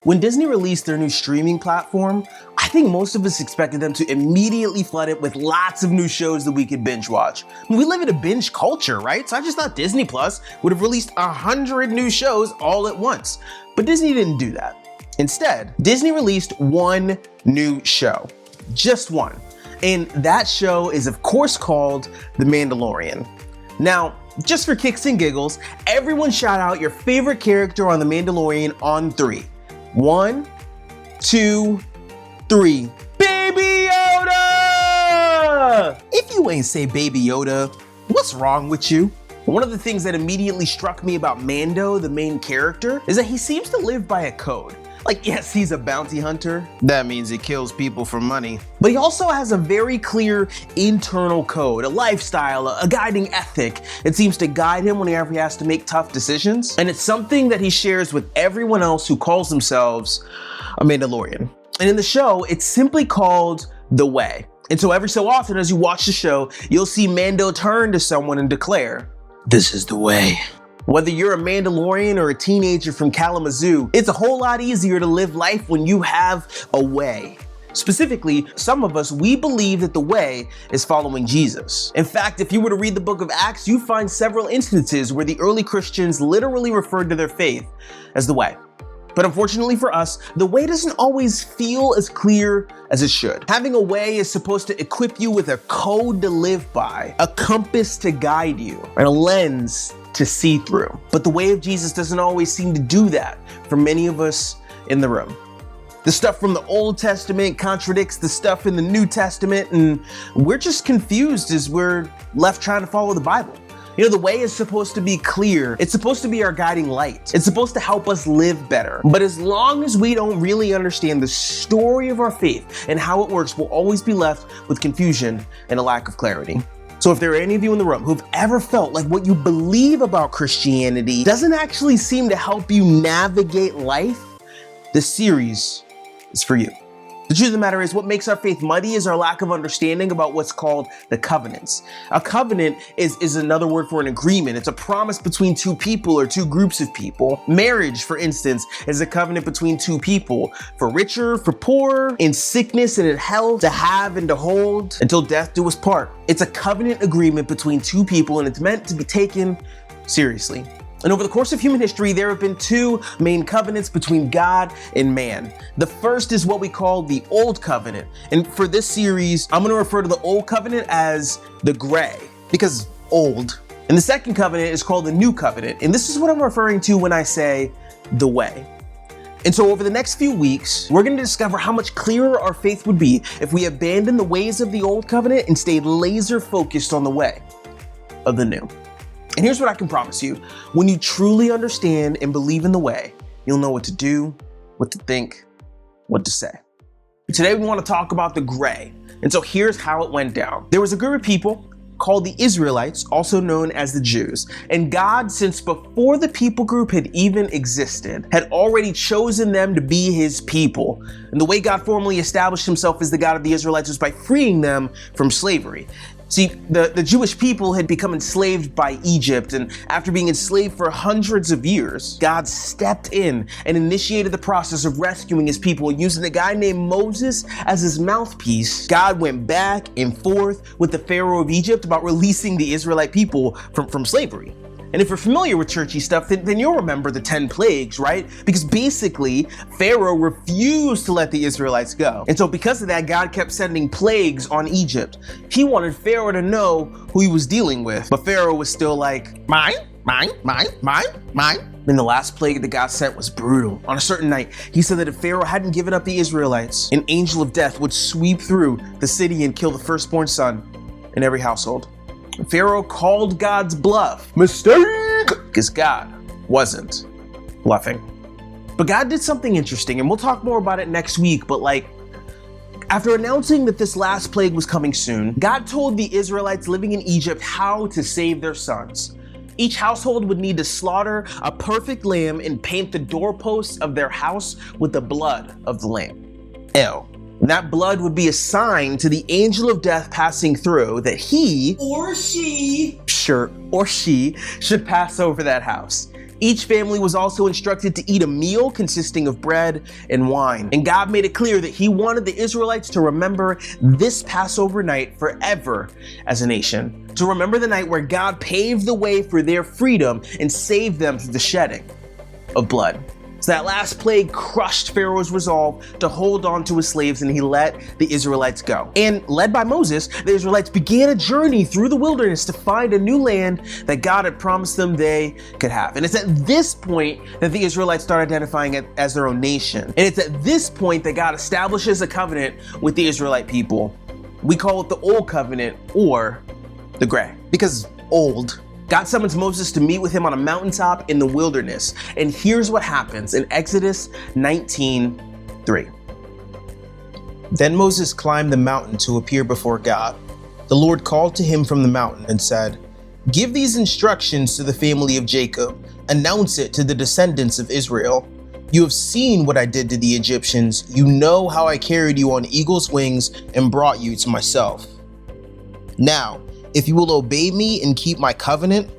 When Disney released their new streaming platform, I think most of us expected them to immediately flood it with lots of new shows that we could binge watch. We live in a binge culture, right? So I just thought Disney Plus would have released 100 new shows all at once. But Disney didn't do that. Instead, Disney released one new show. Just one. And that show is of course called The Mandalorian. Now, just for kicks and giggles, everyone shout out your favorite character on The Mandalorian on 3. 1, 2, 3. Baby Yoda! If you ain't say Baby Yoda, what's wrong with you? One of the things that immediately struck me about Mando, the main character, is that he seems to live by a code. Like, yes, he's a bounty hunter. That means he kills people for money. But he also has a very clear internal code, a lifestyle, a guiding ethic. It seems to guide him whenever he has to make tough decisions. And it's something that he shares with everyone else who calls themselves a Mandalorian. And in the show, it's simply called The Way. And so every so often as you watch the show, you'll see Mando turn to someone and declare, "This is the way." Whether you're a Mandalorian or a teenager from Kalamazoo, it's a whole lot easier to live life when you have a way. Specifically, some of us, we believe that the way is following Jesus. In fact, if you were to read the book of Acts, you find several instances where the early Christians literally referred to their faith as the way. But unfortunately for us, the way doesn't always feel as clear as it should. Having a way is supposed to equip you with a code to live by, a compass to guide you, and a lens to see through. But the way of Jesus doesn't always seem to do that for many of us in the room. The stuff from the Old Testament contradicts the stuff in the New Testament, and we're just confused as we're left trying to follow the Bible. You know, the way is supposed to be clear. It's supposed to be our guiding light. It's supposed to help us live better. But as long as we don't really understand the story of our faith and how it works, we'll always be left with confusion and a lack of clarity. So if there are any of you in the room who've ever felt like what you believe about Christianity doesn't actually seem to help you navigate life, this series is for you. The truth of the matter is, what makes our faith muddy is our lack of understanding about what's called the covenants. A covenant is another word for an agreement. It's a promise between two people or two groups of people. Marriage, for instance, is a covenant between two people, for richer, for poorer, in sickness and in health, to have and to hold, until death do us part. It's a covenant agreement between two people, and it's meant to be taken seriously. And over the course of human history, there have been two main covenants between God and man. The first is what we call the Old Covenant. And for this series, I'm going to refer to the Old Covenant as the gray, because old. And the second covenant is called the New Covenant. And this is what I'm referring to when I say the way. And so over the next few weeks, we're going to discover how much clearer our faith would be if we abandoned the ways of the Old Covenant and stayed laser focused on the way of the New. And here's what I can promise you. When you truly understand and believe in the way, you'll know what to do, what to think, what to say. Today we want to talk about the gray. And so here's how it went down. There was a group of people called the Israelites, also known as the Jews. And God, since before the people group had even existed, had already chosen them to be his people. And the way God formally established himself as the God of the Israelites was by freeing them from slavery. See, the Jewish people had become enslaved by Egypt, and after being enslaved for hundreds of years, God stepped in and initiated the process of rescuing his people. Using a guy named Moses as his mouthpiece, God went back and forth with the Pharaoh of Egypt about releasing the Israelite people from slavery. And if you're familiar with churchy stuff, then you'll remember the 10 plagues, right? Because basically, Pharaoh refused to let the Israelites go. And so because of that, God kept sending plagues on Egypt. He wanted Pharaoh to know who he was dealing with. But Pharaoh was still like, mine. And the last plague that God sent was brutal. On a certain night, he said that if Pharaoh hadn't given up the Israelites, an angel of death would sweep through the city and kill the firstborn son in every household. Pharaoh called God's bluff. Mistake! Because God wasn't bluffing. But God did something interesting, and we'll talk more about it next week, but after announcing that this last plague was coming soon, God told the Israelites living in Egypt how to save their sons. Each household would need to slaughter a perfect lamb and paint the doorposts of their house with the blood of the lamb. And that blood would be a sign to the angel of death passing through that he or she should pass over that house. Each family was also instructed to eat a meal consisting of bread and wine. And God made it clear that he wanted the Israelites to remember this Passover night forever as a nation. To remember the night where God paved the way for their freedom and saved them through the shedding of blood. So that last plague crushed Pharaoh's resolve to hold on to his slaves, and he let the Israelites go. And led by Moses, the Israelites began a journey through the wilderness to find a new land that God had promised them they could have. And it's at this point that the Israelites start identifying it as their own nation. And it's at this point that God establishes a covenant with the Israelite people. We call it the Old Covenant, or the Gray, because old. God summons Moses to meet with him on a mountaintop in the wilderness. And here's what happens in Exodus 19:3. Then Moses climbed the mountain to appear before God. The Lord called to him from the mountain and said, "Give these instructions to the family of Jacob. Announce it to the descendants of Israel. You have seen what I did to the Egyptians. You know how I carried you on eagle's wings and brought you to myself. Now, if you will obey me and keep my covenant,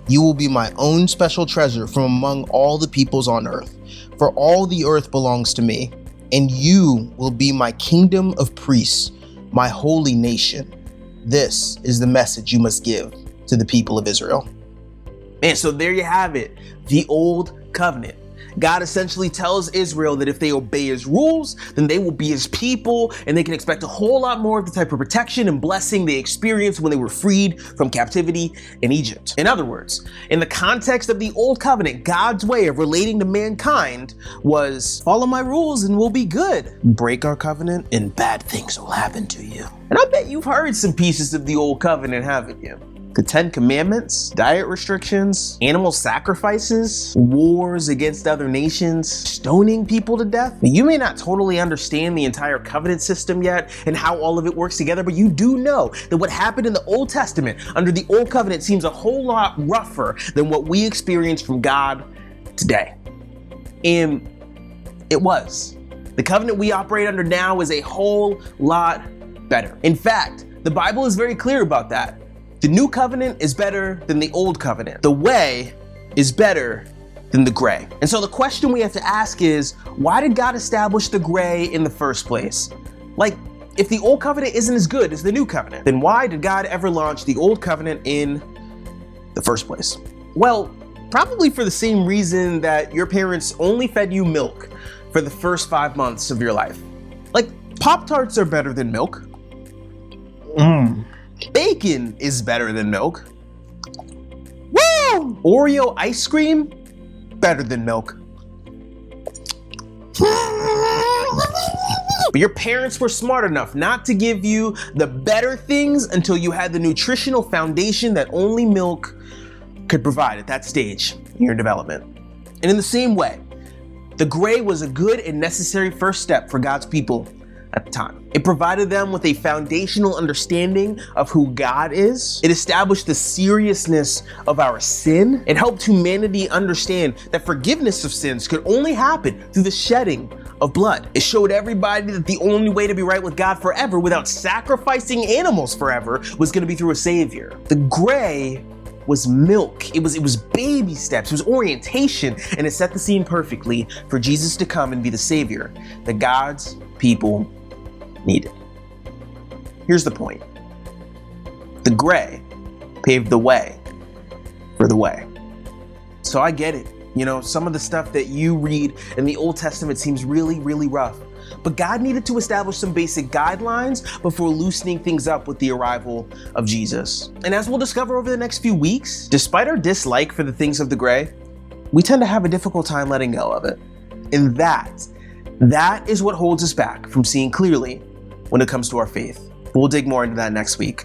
you will be my own special treasure from among all the peoples on earth. For all the earth belongs to me, and you will be my kingdom of priests, my holy nation. This is the message you must give to the people of Israel." And so there you have it, the Old Covenant. God essentially tells Israel that if they obey his rules, then they will be his people, and they can expect a whole lot more of the type of protection and blessing they experienced when they were freed from captivity in Egypt. In other words, in the context of the Old Covenant, God's way of relating to mankind was follow my rules and we'll be good. Break our covenant and bad things will happen to you. And I bet you've heard some pieces of the Old Covenant, haven't you? The 10 Commandments, diet restrictions, animal sacrifices, wars against other nations, stoning people to death. You may not totally understand the entire covenant system yet and how all of it works together, but you do know that what happened in the Old Testament under the Old Covenant seems a whole lot rougher than what we experience from God today. And it was. The covenant we operate under now is a whole lot better. In fact, the Bible is very clear about that. The new covenant is better than the old covenant. The way is better than the gray. And so the question we have to ask is, why did God establish the gray in the first place? Like, if the old covenant isn't as good as the new covenant, then why did God ever launch the old covenant in the first place? Well, probably for the same reason that your parents only fed you milk for the first 5 months of your life. Like, Pop-Tarts are better than milk. Bacon is better than milk. Woo! Oreo ice cream, better than milk. But your parents were smart enough not to give you the better things until you had the nutritional foundation that only milk could provide at that stage in your development. And in the same way, the gray was a good and necessary first step for God's people at the time. It provided them with a foundational understanding of who God is. It established the seriousness of our sin. It helped humanity understand that forgiveness of sins could only happen through the shedding of blood. It showed everybody that the only way to be right with God forever without sacrificing animals forever was going to be through a savior. The gray was milk. It was baby steps. It was orientation, and it set the scene perfectly for Jesus to come and be the savior that God's people needed. Here's the point. The gray paved the way for the way. So I get it. You know, some of the stuff that you read in the Old Testament seems really, really rough. But God needed to establish some basic guidelines before loosening things up with the arrival of Jesus. And as we'll discover over the next few weeks, despite our dislike for the things of the gray, we tend to have a difficult time letting go of it. And that is what holds us back from seeing clearly when it comes to our faith. We'll dig more into that next week.